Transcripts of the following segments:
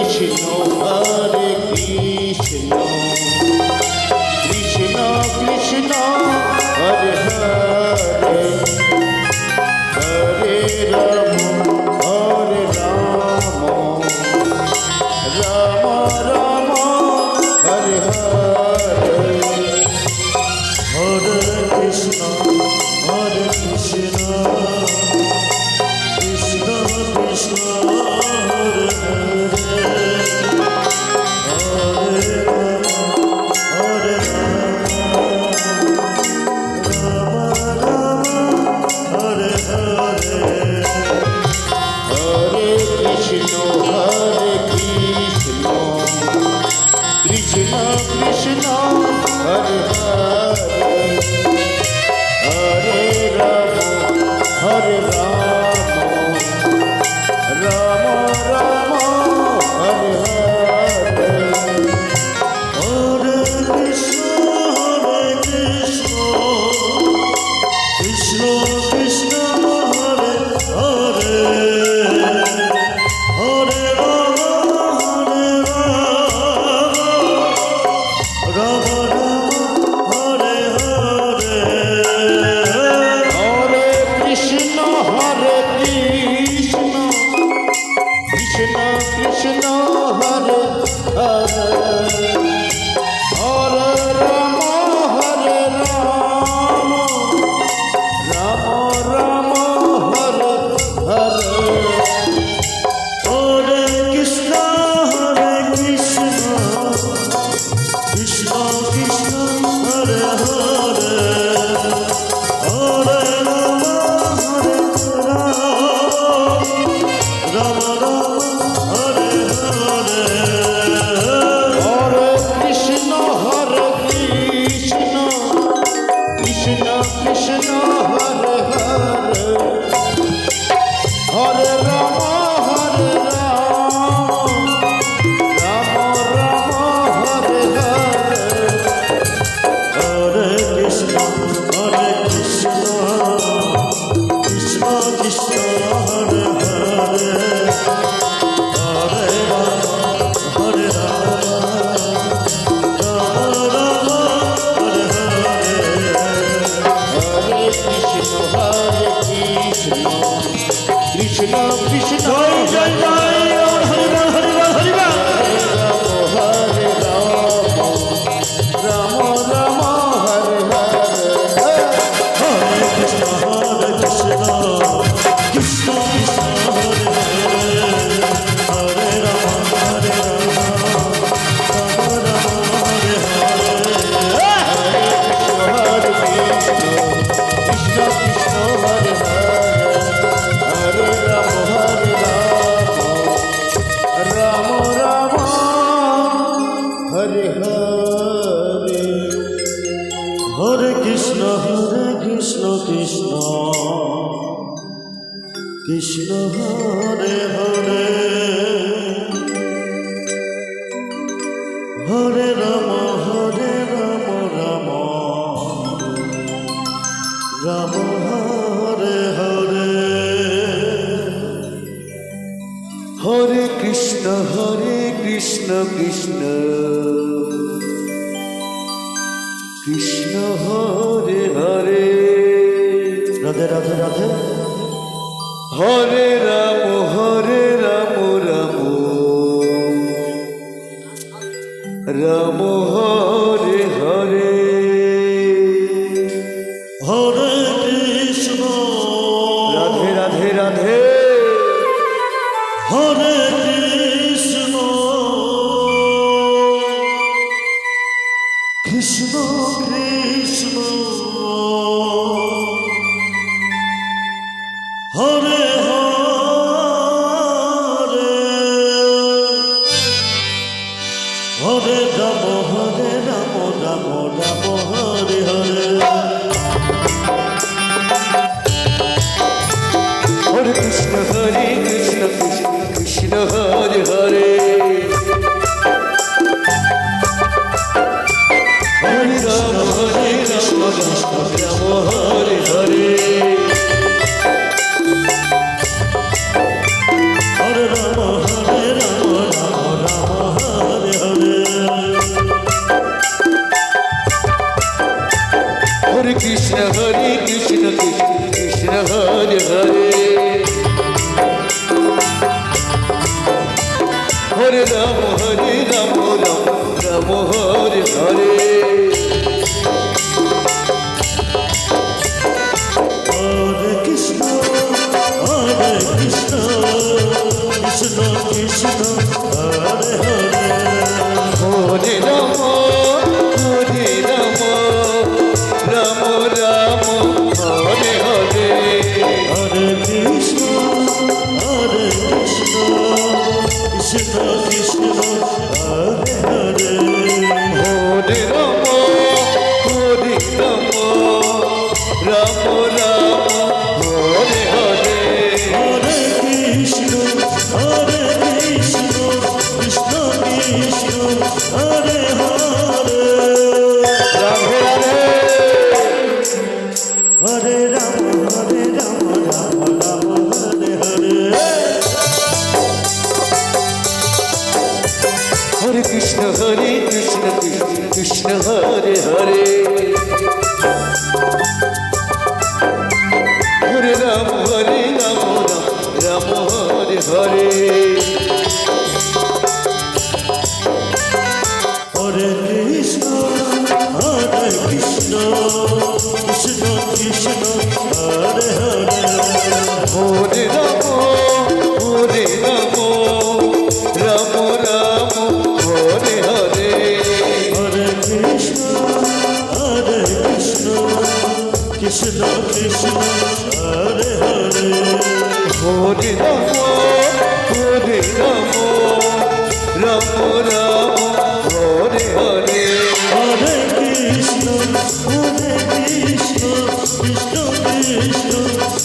Krishna Hare Krishna Krishna Krishna Hare Hare Hare Ram Ram Ram Hare Hare Hare Krishna Krishna Krishna Hare Hare Hare Ram Hare Hare Hare Krishna Krishna Krishna Hare Hare Hare Ram Ram Ram Hare Hare Hare Krishna Krishna Krishna Hare Hare Hare Ram Ram Hare Hare Hare Krishna Krishna Krishna Hare Hare Hare Ram Ram Ram Hare Hare Hare Krishna Krishna Krishna Krishna Hare Hare Hare Ram Ram Hare Hare Hare Krishna Krishna Krishna Krishna Hare Hare Hare Ram Ram Ram Hare Hare Hare Krishna Krishna Krishna Krishna Hare Hare Hare Ram Hare Hare Krishna Krishna Krishna Joy Joy Joy Hare Ram Hare Ram Hare Ram Hare Ram Ram Hare Hare Hare Krishna Krishna Krishna Hare Hare Hare Ram Hare Ram Hare Hare Hare Krishna Krishna Hare Hare Ram Ram Hare Hare Hare Krishna Krishna Krishna Hare Hare Hare Ram Ram Ram Hare Hare Hare Krishna Krishna Krishna Hare Hare Radhe Radhe Radhe Hare Ram Ram Ram Hare Hare Hare Krishna Radhe Radhe Radhe Hare Krishna Krishna Krishna Hare Hare Hare Ram Ram Hare Hare Hare Krishna Krishna Krishna Hare Hare Ram Ram Ram Hare Hare Hare Krishna, Krishna Krishna, Hare Hare. Hare Ram Ram Ram Hare Hare Hare Krishna, Krishna Krishna, Hare Hare. Hare Ram Ram Hare Hare Hare Krishna, Krishna Krishna, Hare Hare. Radhe Radhe Hare Rama, Rama Rama, Hare Hare. Hare Krishna Krishna Krishna Hare Hare Hare Ram Ram Hare Hare Hare Krishna, Krishna Krishna, Hare Hare. Hare Ram Ram Hare Hare Hare Krishna, Krishna Krishna, Hare Hare. Hare Ram Ram Hare Hare Hare Krishna, Krishna Krishna,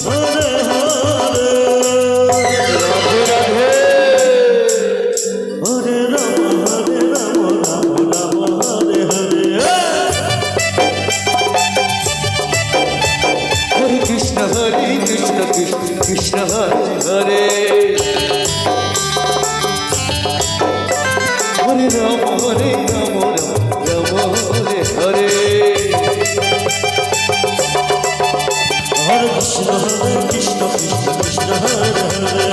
Hare Hare. Radhe Radhe Hare Rama, Rama Rama, Hare Hare. Hare Krishna Krishna Hare Hare Hare Ram Ram Hare Hare Hare Krishna, Krishna Krishna, Hare Hare.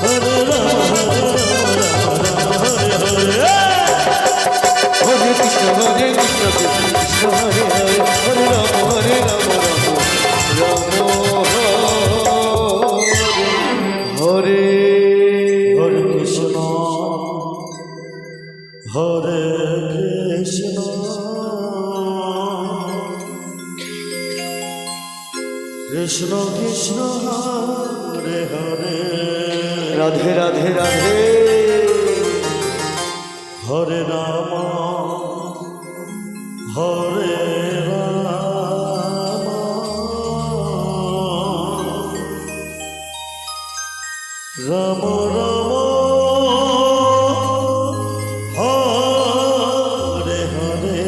Hare Rama, Hare Hare. Hare Krishna Krishna Hare Hare Hare Ram Ram Hare Hare Krishna, Hare Krishna, Krishna Krishna, Hare Hare. Radhe Radhe Radhe Hare Rama, Hare Rama, Rama Rama, Hare Hare.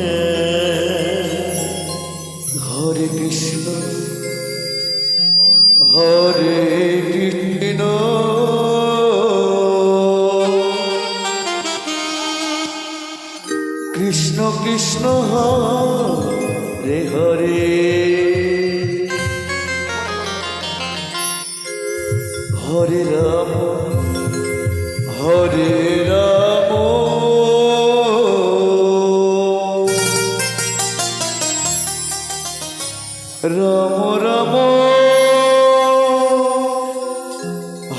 Hare Krishna Hare Krishna Krishna Krishna Hare Hare Hare Ram Ram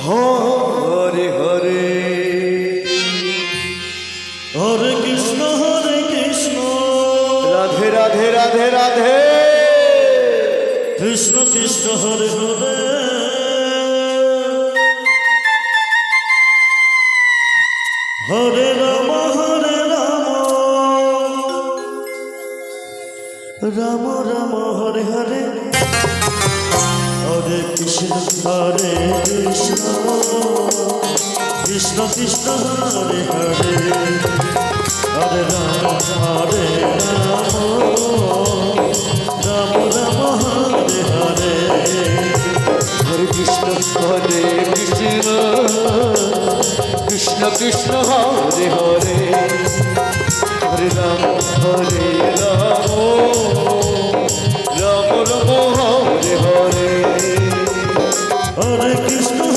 Hare Hare Hare Krishna, Radhe Radhe Radhe Radhe Krishna Krishna, Hare Hare. Hare Rama, Rama Rama, Hare Hare. Hare Krishna, Krishna Krishna, Hare Hare. Hare Rama, Rama Rama, Hare Hare. Hare Krishna Krishna Krishna Hare Hare Hare Ram Ram Hare Hare Hare Krishna,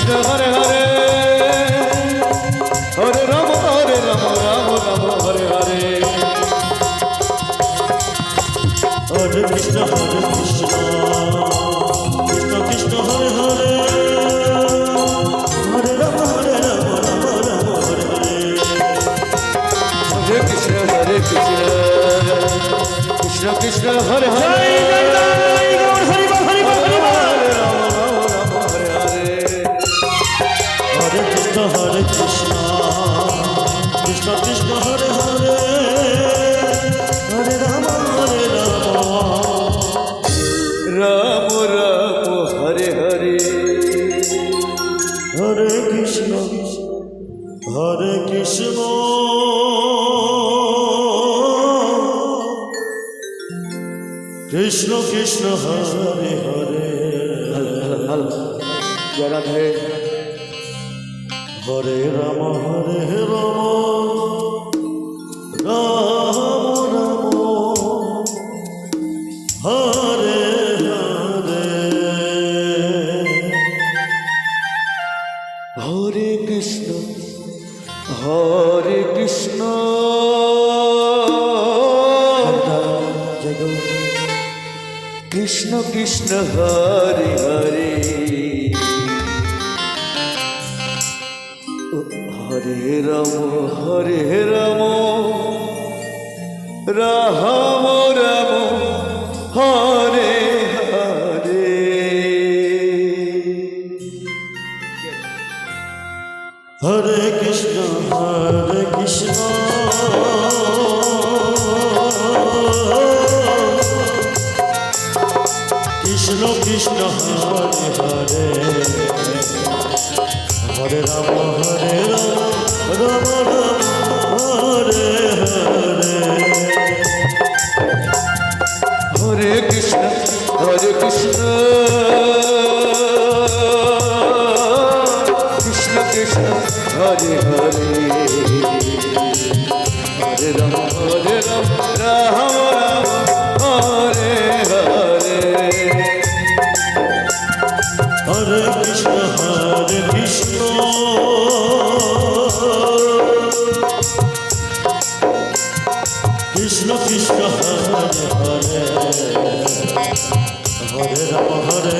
Krishna Hare Hare Hare Ram Ram Ram Hare Hare Hare Krishna Krishna Krishna Hare Hare Hare Ram Ram Ram Hare Hare Hare Krishna Krishna Krishna Hare Hare Hari ball Hari ball Hari ball Ram Ram Hare Hare Hare Krishna Krishna Krishna Hare Hare Hare Ram Ram Ram Hare Hare Hare Krishna Krishna Krishna Hare Hare Joy Radhe Hare Ram Ram Ram Hare Hare Hare Krishna Krishna Krishna Hare Hare Hare Ram Ram Ram Hare Hare Hare Krishna Krishna Krishna Hare Hare Hare Ram Ram Ram Hare Hare Hare Krishna Krishna Krishna Hare Hare Hare Ram Ram Ram Hare Hare Hare Krishna Krishna Krishna Hare Hare Hare Ram Ram Hare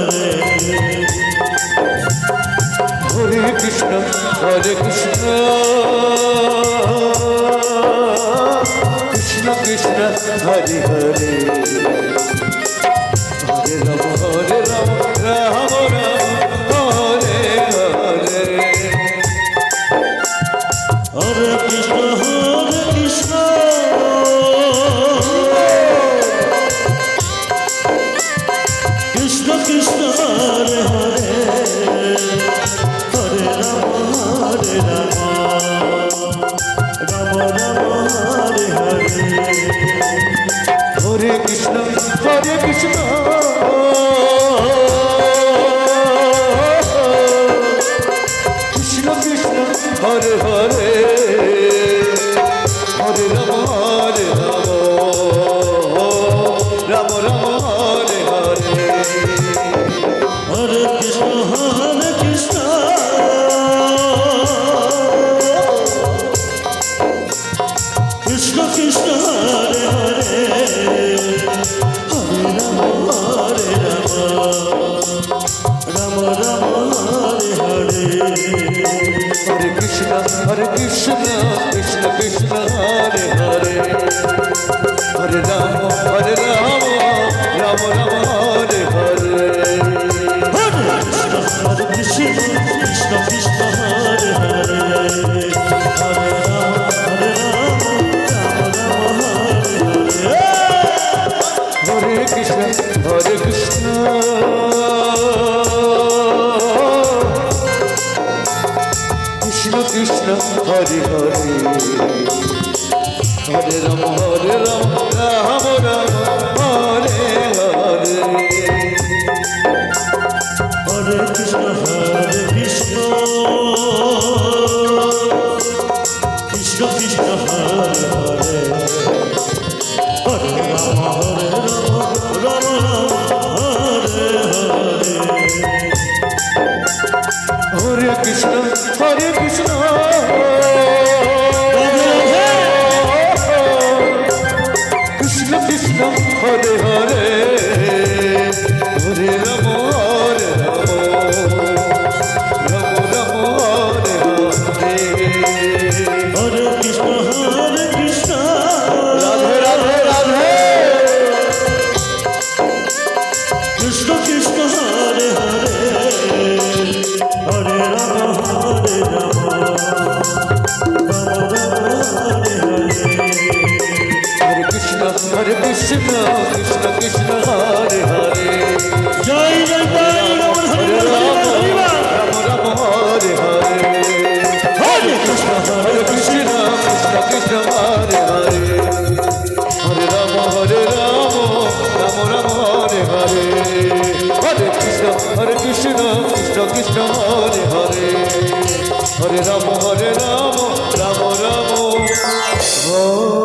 Hare Hare Krishna Krishna Krishna Hare Hare Hare Ram Ram Hare Hare Hare Krishna Krishna Krishna Hare Hare Hare Ram Ram Ram Hare Hare Hare Krishna Krishna Krishna Krishna Hare Hare Hare Ram Ram Ram Hare Hare Hare Krishna Krishna Krishna Hare Hare Hare Ram Ram Ram Hare Hare Hare Krishna Krishna Krishna Hare Hare Hare Ram Ram Ram Hare Hare Hare Krishna Krishna Krishna Hare Hare Hare Ram Ram Ram Hare Hare Hare Krishna Krishna Krishna Krishna Hare Hare Hare Ram Ram Ram Hare Hare Hare Krishna Krishna Krishna Hare Hare Hare Ram Ram Ram Hare Krishna Krishna Hare Hare Hare Ram Hare Ram Ram Ram Hare Hare Hare Krishna Krishna Krishna Hare Hare Joy Joy Joy Ram Hare Ram Ram Ram Hare Hare Hare Krishna Krishna Krishna Hare Hare Hare Ram Ram Ram Hare Hare Hare Krishna Krishna Krishna Hare Hare Hare Ram Ram Ram Hare